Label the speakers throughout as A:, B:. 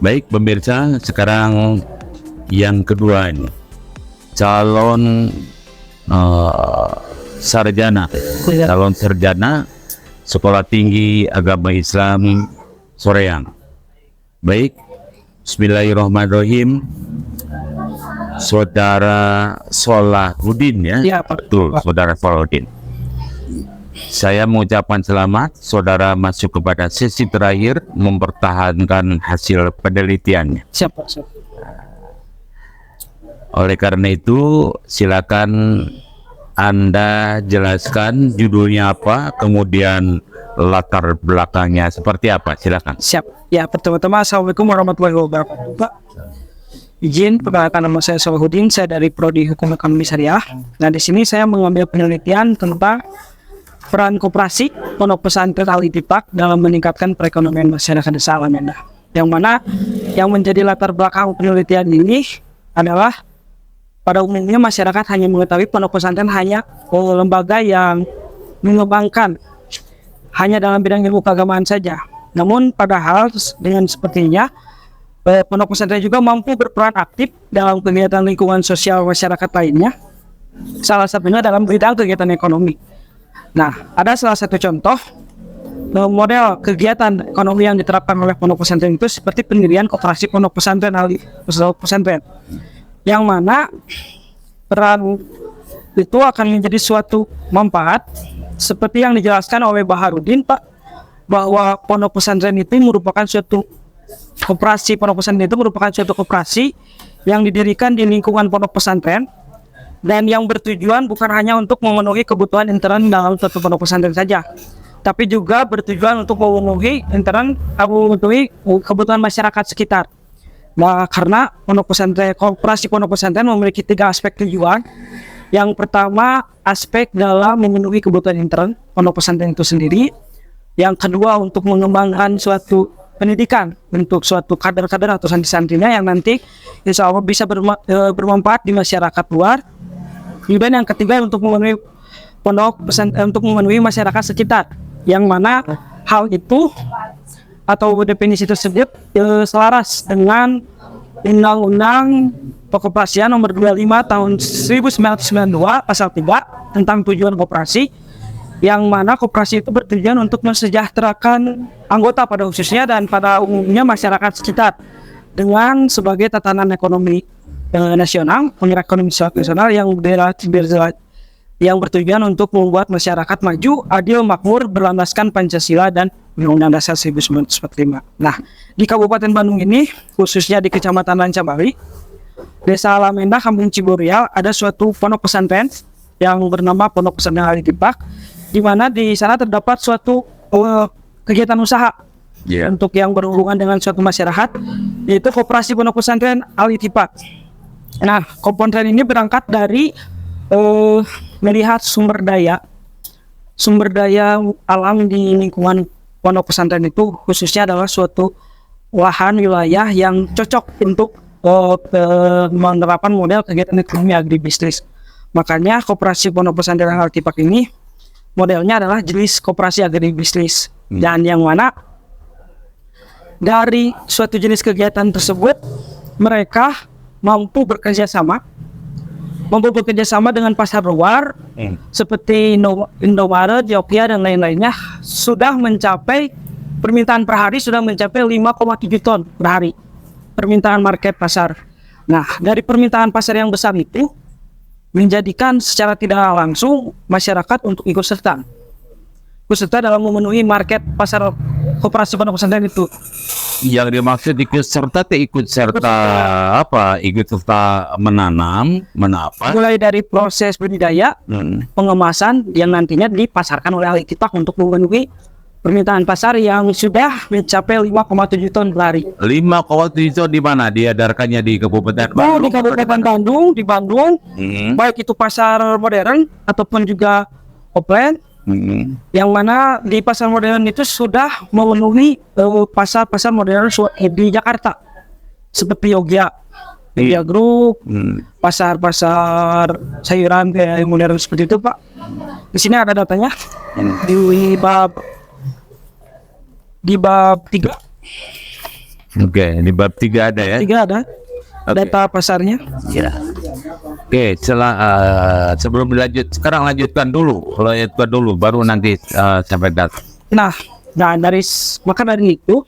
A: Baik pemirsa, sekarang yang kedua ini calon sarjana Sekolah Tinggi Agama Islam Soreang. Baik, bismillahirrahmanirrahim. Saudara Solahuddin ya?
B: Ya, Pak.
A: Betul, Saudara Solahuddin. Saya mengucapkan selamat, saudara masuk kepada sesi terakhir mempertahankan hasil penelitiannya.
B: Siap, Pak. Siap.
A: Oleh karena itu, silakan Anda jelaskan judulnya apa, kemudian latar belakangnya seperti apa. Silakan.
B: Siap. Ya, pertama-tama Assalamualaikum warahmatullahi wabarakatuh, Pak. Izin perkenalkan, nama saya Solahuddin, saya dari Prodi Hukum Ekonomi Syariah. Nah, di sini saya mengambil penelitian tentang peran koperasi pondok pesantren Al-Ittifaq dalam meningkatkan perekonomian masyarakat desa Alamanda. Yang mana yang menjadi latar belakang penelitian ini adalah pada umumnya masyarakat hanya mengetahui pondok pesantren hanya lembaga yang mengembangkan hanya dalam bidang ilmu keagamaan saja. Namun padahal dengan sepertinya pondok pesantren juga mampu berperan aktif dalam kegiatan lingkungan sosial masyarakat lainnya. Salah satunya dalam bidang kegiatan ekonomi. Nah, ada salah satu contoh model kegiatan ekonomi yang diterapkan oleh pondok pesantren itu seperti pendirian koperasi pondok pesantren pesantren, yang mana peran itu akan menjadi suatu manfaat seperti yang dijelaskan oleh Baharudin, Pak, bahwa pondok pesantren itu merupakan suatu koperasi, pondok pesantren itu merupakan suatu koperasi yang didirikan di lingkungan pondok pesantren dan yang bertujuan bukan hanya untuk memenuhi kebutuhan intern dalam suatu pondok pesantren saja, tapi juga bertujuan untuk memenuhi kebutuhan masyarakat sekitar. Nah, karena pondok pesantren, koperasi pondok pesantren memiliki 3 aspek tujuan. Yang pertama, aspek dalam memenuhi kebutuhan intern pondok pesantren itu sendiri. Yang kedua, untuk mengembangkan suatu pendidikan untuk suatu kader-kader atau santri-santrinya yang nanti insya Allah bisa bermanfaat di masyarakat luar. Kemudian yang ketiga, untuk memenuhi pondok pesantren, untuk memenuhi masyarakat sekitar, yang mana hal itu atau definisi tersebut selaras dengan Undang-Undang Pengoperasian Nomor 25 Tahun 1992 Pasal 3 tentang tujuan koperasi, yang mana koperasi itu bertujuan untuk mensejahterakan anggota pada khususnya dan pada umumnya masyarakat sekitar dengan sebagai tatanan ekonomi nasional, penggerak ekonomi nasional yang bertujuan untuk membuat masyarakat maju, adil, makmur, berlandaskan Pancasila dan Undang-Undang Dasar 1945. Nah, di Kabupaten Bandung ini, khususnya di Kecamatan Rancabali, Desa Alamanda, Kampung Ciburial, ada suatu pondok pesantren yang bernama Pondok Pesantren Al-Ittifaq, di mana di sana terdapat suatu kegiatan usaha untuk yang berhubungan dengan suatu masyarakat, yaitu koperasi Pondok Pesantren Al-Ittifaq. Nah, komponen ini berangkat dari melihat sumber daya alam di lingkungan pondok pesantren itu, khususnya adalah suatu lahan wilayah yang cocok untuk menerapkan model kegiatan ekonomi agribisnis. Makanya koperasi pondok pesantren Al-Ittifaq ini modelnya adalah jenis koperasi agribisnis, dan yang mana dari suatu jenis kegiatan tersebut mereka mampu bekerja sama dengan pasar luar seperti Indomaret, Jogja dan lain-lainnya. Sudah mencapai permintaan per hari sudah mencapai 5,7 ton per hari permintaan market pasar. Nah, dari permintaan pasar yang besar itu menjadikan secara tidak langsung masyarakat untuk ikut serta dalam memenuhi market pasar koperasi pondok pesantren itu.
A: Yang dimaksud ikut serta apa? Ikut serta menanam, menapa?
B: Mulai dari proses budidaya, pengemasan yang nantinya dipasarkan oleh Al-Ittifaq untuk memenuhi permintaan pasar yang sudah mencapai 5,7 ton per hari.
A: 5,7 ton di mana? Diedarkannya di Kabupaten Bandung?
B: Di Kabupaten Bandung, baik itu pasar modern ataupun juga offline. Yang mana di pasar modern itu sudah memenuhi pasar-pasar modern di Jakarta seperti Jogja Group, pasar-pasar sayuran kayak modern seperti itu, Pak. Di sini ada datanya di bab 3
A: Oke, di bab 3 ada ya.
B: 3 ada data pasarnya.
A: Ya. Oke, sebelum sekarang lanjutkan dulu, baru nanti sampai data.
B: Nah, maka dari itu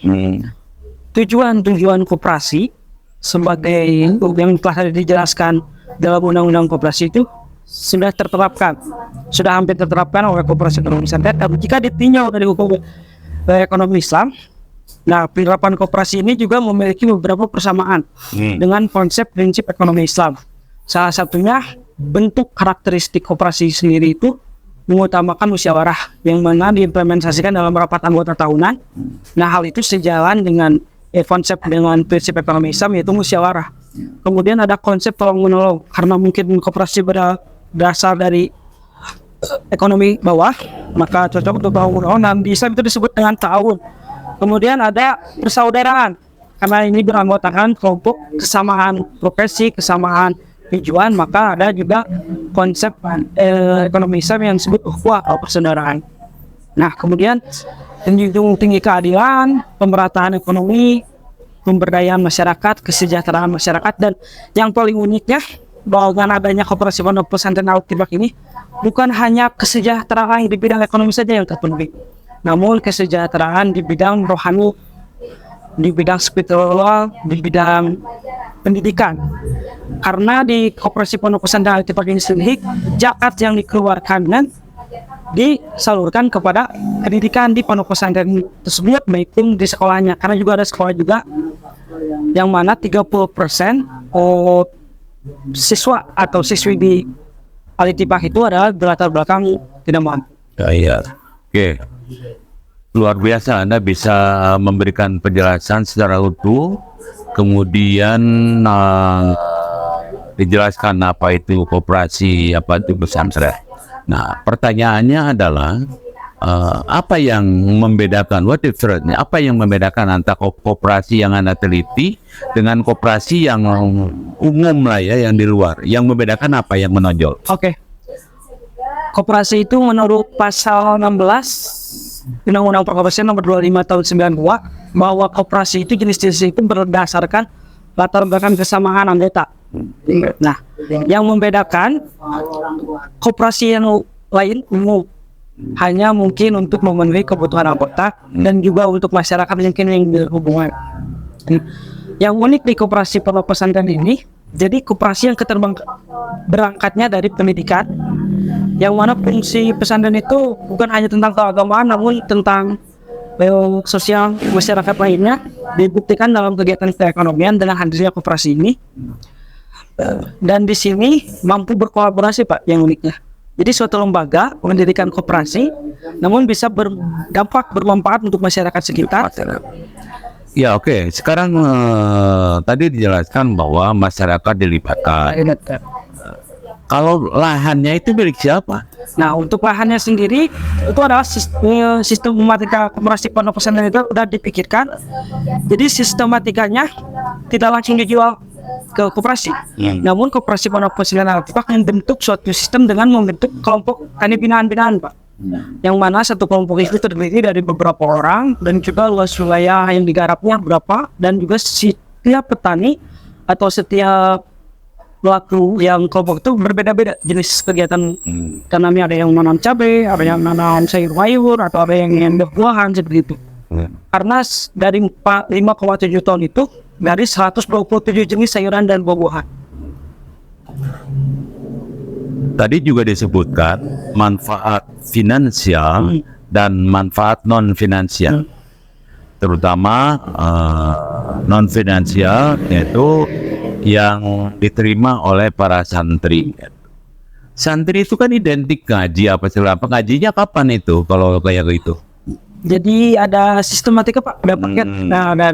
B: tujuan koperasi sebagai yang telah dijelaskan dalam undang-undang koperasi itu sudah hampir terterapkan oleh koperasi ekonomi syariah. Dan jika ditinjau dari hukum ekonomi Islam, nah penerapan koperasi ini juga memiliki beberapa persamaan dengan konsep prinsip ekonomi Islam. Salah satunya bentuk karakteristik koperasi sendiri itu mengutamakan musyawarah yang mana diimplementasikan dalam rapat anggota tahunan. Nah, hal itu sejalan dengan konsep dengan prinsip ekonomi Islam, yaitu musyawarah. Kemudian ada konsep tolong menolong, karena mungkin koperasi berasal dari ekonomi bawah, maka cocok untuk tolong menolong, dan di Islam itu disebut dengan ta'awun. Kemudian ada persaudaraan, karena ini beranggotakan kelompok kesamaan profesi, kesamaan tujuan, maka ada juga konsep ekonomi Islam yang disebut ukhuwah atau persaudaraan. Nah, kemudian menjunjung tinggi keadilan, pemerataan ekonomi, pemberdayaan masyarakat, kesejahteraan masyarakat, dan yang paling uniknya bahwa dengan adanya koperasi pondok pesantren Al-Ittibaq ini bukan hanya kesejahteraan di bidang ekonomi saja yang terpenuhi, namun kesejahteraan di bidang rohani, di bidang spiritual, di bidang pendidikan. Karena di koperasi pondok pesantren Al-Ittibaq ini sendiri, zakat yang dikeluarkan dan disalurkan kepada pendidikan di pondok pesantren tersebut, maupun di sekolahnya. Karena juga ada sekolah juga yang mana 30% siswa atau siswi di Al-Ittibaq itu adalah berlatar belakang tidak mampu.
A: Iya. Oke. Luar biasa, Anda bisa memberikan penjelasan secara utuh, kemudian dijelaskan apa itu koperasi, apa itu pesantren. Nah, pertanyaannya adalah apa yang membedakan, apa yang membedakan antara koperasi yang Anda teliti dengan koperasi yang umum lah ya, yang di luar. Yang membedakan apa yang menonjol?
B: Oke. Koperasi itu menurut pasal 16 Undang-Undang Perkoperasian nomor 25 tahun 92, bahwa koperasi itu jenis-jenis itu berdasarkan latar belakang kesamaan anggota. Nah, yang membedakan koperasi yang lain umum hanya mungkin untuk memenuhi kebutuhan anggota dan juga untuk masyarakat mungkin yang berhubungan. Yang unik di koperasi pondok pesantren ini, jadi koperasi yang berangkatnya dari pendidikan, yang mana fungsi pesantren itu bukan hanya tentang keagamaan, namun tentang sosial masyarakat lainnya, dibuktikan dalam kegiatan keekonomian dengan hadirnya koperasi ini. Dan di sini mampu berkolaborasi, Pak, yang uniknya. Jadi suatu lembaga mendirikan koperasi, namun bisa bermanfaat untuk masyarakat sekitar.
A: Ya, oke. Sekarang tadi dijelaskan bahwa masyarakat dilibatkan. Kalau lahannya itu milik siapa?
B: Nah, untuk lahannya sendiri itu adalah sistematika koperasi pondok pesantren itu sudah dipikirkan. Jadi sistematikanya tidak langsung dijual ke koperasi. Namun koperasi pondok pesantren Al-Ittibaq membentuk suatu sistem dengan membentuk kelompok tani binaan-binaan, Pak. Yang mana satu kelompok itu terdiri dari beberapa orang dan juga luas wilayah yang digarapnya berapa, dan juga setiap petani atau setiap pelaku yang kelompok itu berbeda-beda jenis kegiatan tanamnya. Ada yang menanam cabai, ada yang menanam sayur-mayur, atau ada yang buah-buahan seperti itu. Karena dari 5,7 tahun itu dari 127 jenis sayuran dan buah-buahan.
A: Tadi juga disebutkan manfaat finansial dan manfaat non finansial. Terutama non finansial yaitu yang diterima oleh para santri. Santri itu kan identik ngaji apa segala. Ngajinya kapan itu kalau kayak gitu?
B: Jadi ada sistematika, Pak, ada paket. Nah, ada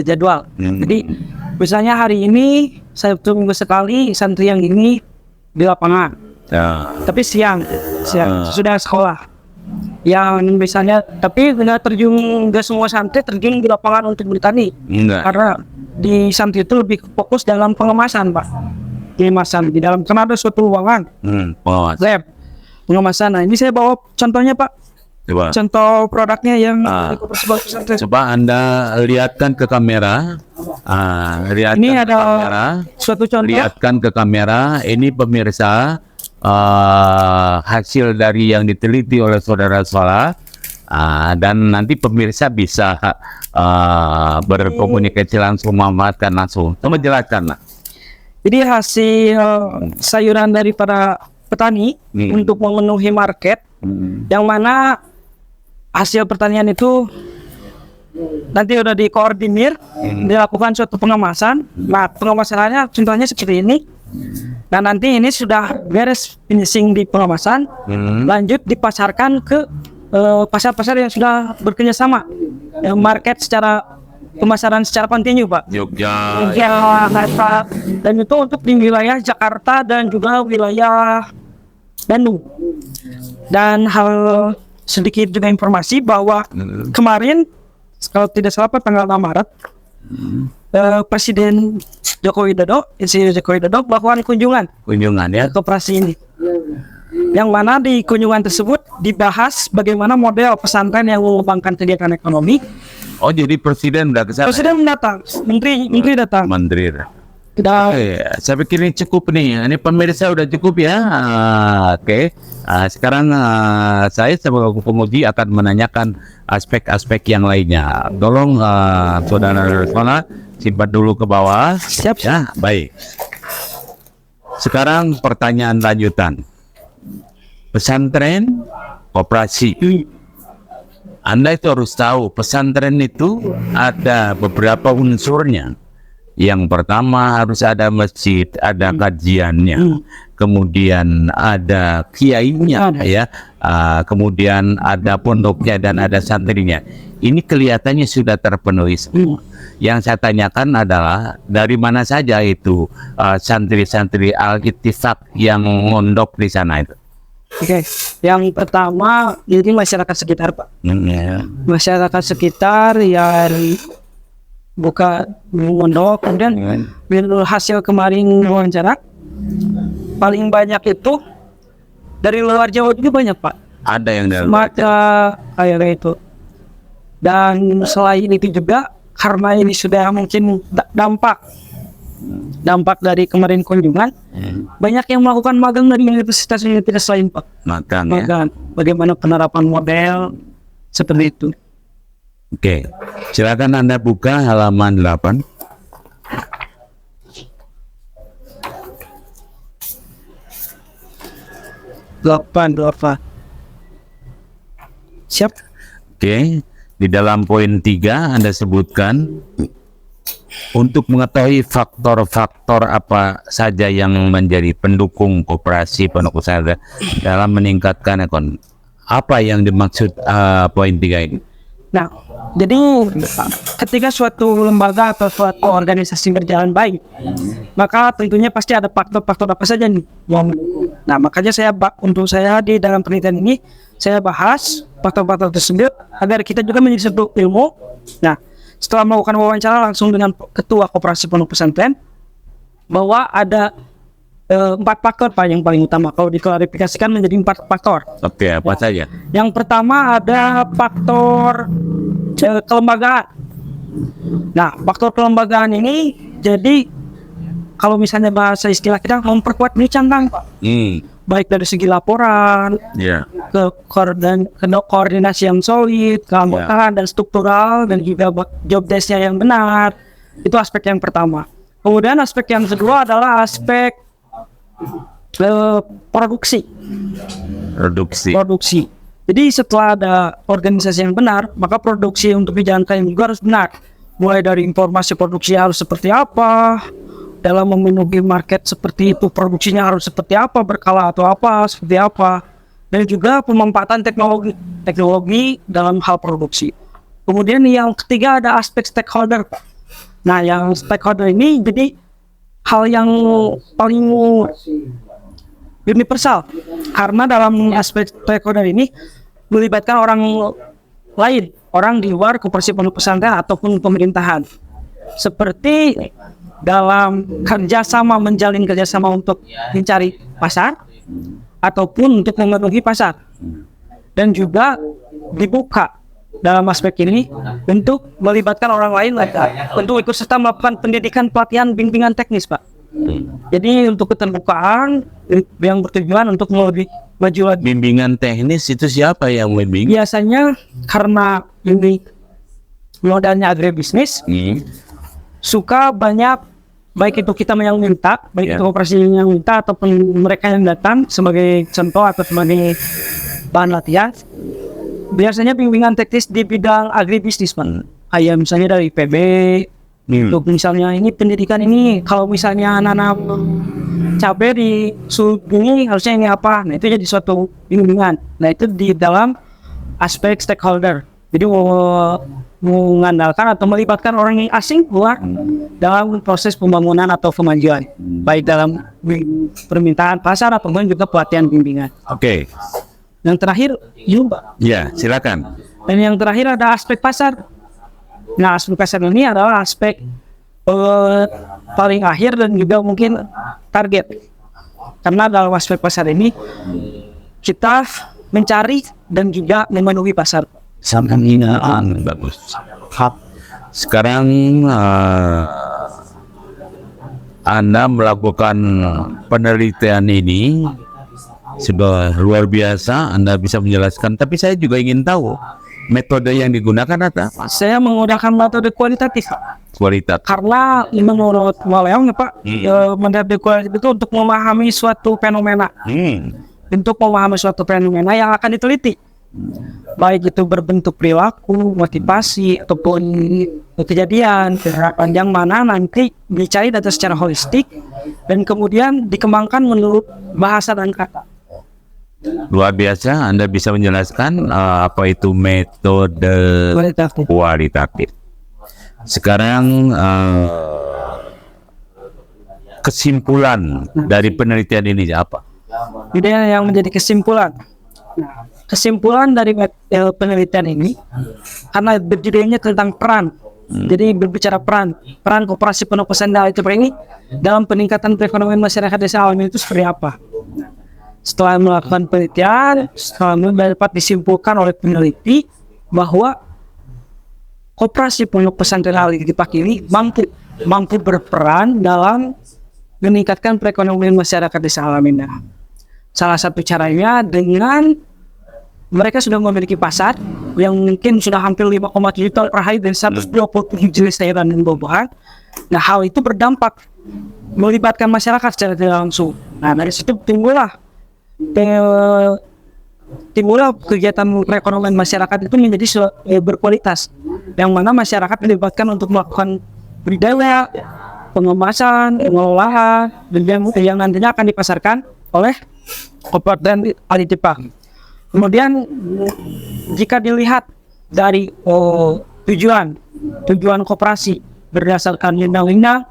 B: jadwal. Jadi misalnya hari ini Sabtu minggu sekali santri yang ini di lapangan. Tapi siang sudah sekolah. Yang misalnya, tapi nggak semua santri terjun di lapangan untuk bertani. Karena di santri itu lebih fokus dalam pengemasan, Pak. Pengemasan di dalam, karena ada suatu ruangan lab pengemasan. Nah, ini saya bawa contohnya, Pak.
A: Coba.
B: contoh produknya yang
A: Ah.
B: di Koperasi Pondok Pesantren.
A: Coba Anda lihatkan ke kamera. Lihatkan
B: Ini
A: ke
B: ada
A: kamera.
B: suatu contoh.
A: Lihatkan ke kamera. Ini pemirsa hasil dari yang diteliti oleh saudara Sola. Dan nanti pemirsa bisa berkomunikasi langsung, memanfaatkan langsung. Coba jelaskan lah.
B: Jadi hasil sayuran dari para petani untuk memenuhi market, yang mana hasil pertanian itu nanti udah dikoordinir, dilakukan suatu pengemasan. Nah, pengemasannya contohnya seperti ini. Nah, nanti ini sudah beres finishing di pengemasan, lanjut dipasarkan ke pasar-pasar yang sudah bekerja sama, market secara pemasaran secara kontinu, Pak.
A: Jogja.
B: Dan itu untuk di wilayah Jakarta dan juga wilayah Bandung. Dan hal sedikit juga informasi bahwa kemarin, kalau tidak salah tanggal 6 Maret, Presiden Joko Widodo, Insinyur Joko Widodo melakukan kunjungan
A: Ya.
B: ke koperasi ini. Yang mana di kunjungan tersebut dibahas bagaimana model pesantren yang mengembangkan kegiatan ekonomi.
A: Oh, jadi presiden udah ke sana.
B: Presiden datang, menteri datang.
A: Menteri.
B: Dan
A: Saya pikir ini cukup nih. Ini pemirsa udah cukup ya. Oke. Sekarang saya sebagai penguji akan menanyakan aspek-aspek yang lainnya. Tolong saudara Sola simpan dulu ke bawah.
B: Siap.
A: Ya, baik. Sekarang pertanyaan lanjutan. Pesantren, koperasi. Anda itu harus tahu pesantren itu ada beberapa unsurnya. Yang pertama harus ada masjid, ada kajiannya, kemudian ada kiainya, ya, kemudian ada pondoknya dan ada santrinya. Ini kelihatannya sudah terpenuhi semua. Yang saya tanyakan adalah dari mana saja itu santri-santri Al-Ittifaq yang mondok di sana itu.
B: Oke, yang pertama ini masyarakat sekitar, Pak. Masyarakat sekitar yang buka mondok, kemudian hasil kemarin wawancara paling banyak itu dari luar Jawa juga banyak, Pak.
A: Ada yang dari
B: Maka kayak itu. Dan selain itu juga karena ini sudah mungkin dampak dari kemarin kunjungan, banyak yang melakukan magang dari universitas lain, Pak.
A: makan ya.
B: Magang, bagaimana penerapan model seperti itu.
A: Oke, silakan Anda buka halaman 8.
B: Delapan. Siap.
A: Oke, di dalam poin 3 Anda sebutkan untuk mengetahui faktor-faktor apa saja yang menjadi pendukung koperasi pondok pesantren dalam meningkatkan ekonomi. Apa yang dimaksud poin 3 ini?
B: Nah, jadi ketika suatu lembaga atau suatu organisasi berjalan baik, maka tentunya pasti ada faktor-faktor apa saja nih. Nah, makanya untuk saya di dalam penelitian ini saya bahas faktor-faktor tersebut agar kita juga menjadi satu ilmu. Nah, setelah melakukan wawancara langsung dengan ketua koperasi pondok pesantren, bahwa ada 4 faktor, Pak, yang paling utama. Kalau diklarifikasikan menjadi 4 faktor.
A: Oke, apa saja?
B: Yang pertama ada faktor kelembagaan. Nah, faktor kelembagaan ini jadi kalau misalnya bahasa istilah kita memperkuat cangkang, Pak. Baik dari segi laporan,
A: Ya.
B: koordinasi yang solid, keanggotaan dan struktural, dan juga job desk-nya yang benar. Itu aspek yang pertama. Kemudian aspek yang kedua adalah aspek produksi. Jadi setelah ada organisasi yang benar, maka produksi untuk dijalankan juga harus benar. Mulai dari informasi produksi harus seperti apa, dalam memenuhi market seperti itu produksinya harus seperti apa, berkala atau apa, seperti apa, dan juga pemanfaatan teknologi dalam hal produksi. Kemudian yang ketiga ada aspek stakeholder. Nah, yang stakeholder ini jadi hal yang paling universal, karena dalam aspek stakeholder ini melibatkan orang lain, orang di luar koperasi pondok pesantren ataupun pemerintahan, seperti dalam menjalin kerjasama untuk mencari pasar ataupun untuk memenuhi pasar, dan juga dibuka dalam aspek ini untuk melibatkan orang lain untuk ikut serta melakukan pendidikan pelatihan bimbingan teknis, Pak. Jadi untuk keterbukaan yang bertujuan untuk lebih maju lagi.
A: Bimbingan teknis itu siapa yang membimbing?
B: Biasanya karena ini modalnya agribisnis, suka banyak baik itu kita yang minta, baik itu operasi yang minta ataupun mereka yang datang sebagai contoh atau sebagai bahan latihan. Biasanya bimbingan teknis di bidang agribisnis, Pak. Kayak misalnya dari PB, untuk misalnya ini pendidikan ini kalau misalnya nanam cabai di suhu ini harusnya ini apa? Nah itu jadi suatu bimbingan. Nah itu di dalam aspek stakeholder. Jadi mengandalkan atau melibatkan orang yang asing keluar dalam proses pembangunan atau kemajuan, baik dalam permintaan pasar ataupun juga pelatihan bimbingan.
A: Oke.
B: Yang terakhir, Pak.
A: Ya, silakan.
B: Dan yang terakhir ada aspek pasar. Nah, aspek pasar ini adalah aspek paling akhir dan juga mungkin target. Karena dalam aspek pasar ini kita mencari dan juga memenuhi pasar.
A: Sampai bagus. Sekarang Anda melakukan penelitian ini sudah luar biasa. Anda bisa menjelaskan, tapi saya juga ingin tahu metode yang digunakan apa?
B: Saya menggunakan metode kualitatif.
A: Kualitas.
B: Karena menurut Waleong ya Pak, metode kualitatif itu untuk memahami suatu fenomena. Untuk memahami suatu fenomena yang akan diteliti. Baik itu berbentuk perilaku, motivasi, ataupun kejadian, yang mana nanti dicari data secara holistik dan kemudian dikembangkan menurut bahasa dan kata.
A: Luar biasa, Anda bisa menjelaskan apa itu metode kualitatif. Sekarang kesimpulan dari penelitian ini apa?
B: Ini yang menjadi kesimpulan. Kesimpulan dari penelitian ini, karena berjudulnya tentang peran, jadi berbicara peran koperasi pondok pesantren itu ini dalam peningkatan perekonomian masyarakat desa Al-Amin itu seperti apa. Setelah melakukan penelitian, dapat disimpulkan oleh peneliti bahwa koperasi pondok pesantren Al-Amin ini mampu berperan dalam meningkatkan perekonomian masyarakat desa Al-Amin. Salah satu caranya dengan mereka sudah memiliki pasar yang mungkin sudah hampir 5,7 juta per hari dari 127 jenis sayuran dan buah-buahan. Nah, hal itu berdampak melibatkan masyarakat secara tidak langsung. Nah, dari situ timbullah kegiatan perekonomian masyarakat itu menjadi berkualitas, yang mana masyarakat dilibatkan untuk melakukan budidaya, pengemasan, pengolahan, dan yang nantinya akan dipasarkan oleh koperasi Alitipang. Kemudian jika dilihat dari tujuan koperasi berdasarkan undang-undang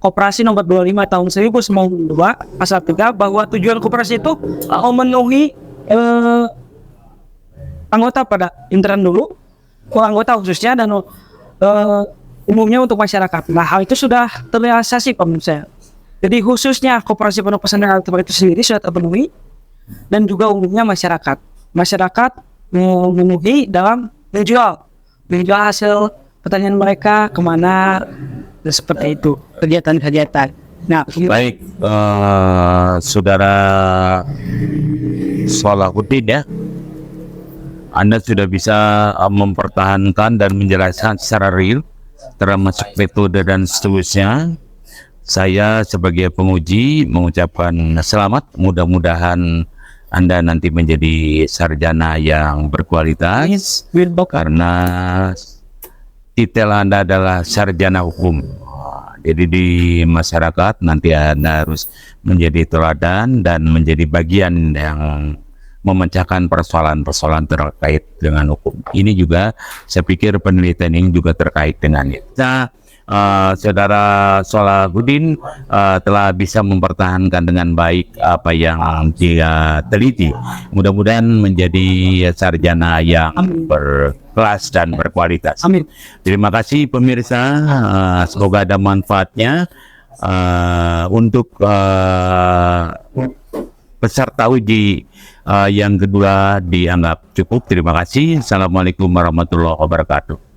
B: koperasi nomor 25 tahun 1992 pasal 3 bahwa tujuan koperasi itu memenuhi anggota pada intern dulu, anggota khususnya dan umumnya untuk masyarakat. Nah, hal itu sudah terrealisasi pemirsa. Jadi khususnya koperasi pondok pesantren Al-Ittibaq itu sendiri sudah terpenuhi dan juga umumnya masyarakat memenuhi dalam menjual hasil pertanian mereka kemana dan seperti itu kegiatan-kegiatan. Nah,
A: baik, saudara Salahuddin ya, Anda sudah bisa mempertahankan dan menjelaskan secara real termasuk metode dan seterusnya. Saya sebagai penguji mengucapkan selamat, mudah-mudahan Anda nanti menjadi sarjana yang berkualitas karena titel Anda adalah sarjana hukum. Jadi di masyarakat nanti Anda harus menjadi teladan dan menjadi bagian yang memecahkan persoalan-persoalan terkait dengan hukum. Ini juga saya pikir penelitian ini juga terkait dengan itu. Nah, saudara Salahuddin telah bisa mempertahankan dengan baik apa yang dia teliti. Mudah-mudahan menjadi sarjana yang berkelas dan berkualitas.
B: Amin.
A: Terima kasih pemirsa, semoga ada manfaatnya untuk peserta uji Yang kedua dianggap cukup. Terima kasih. Assalamualaikum warahmatullahi wabarakatuh.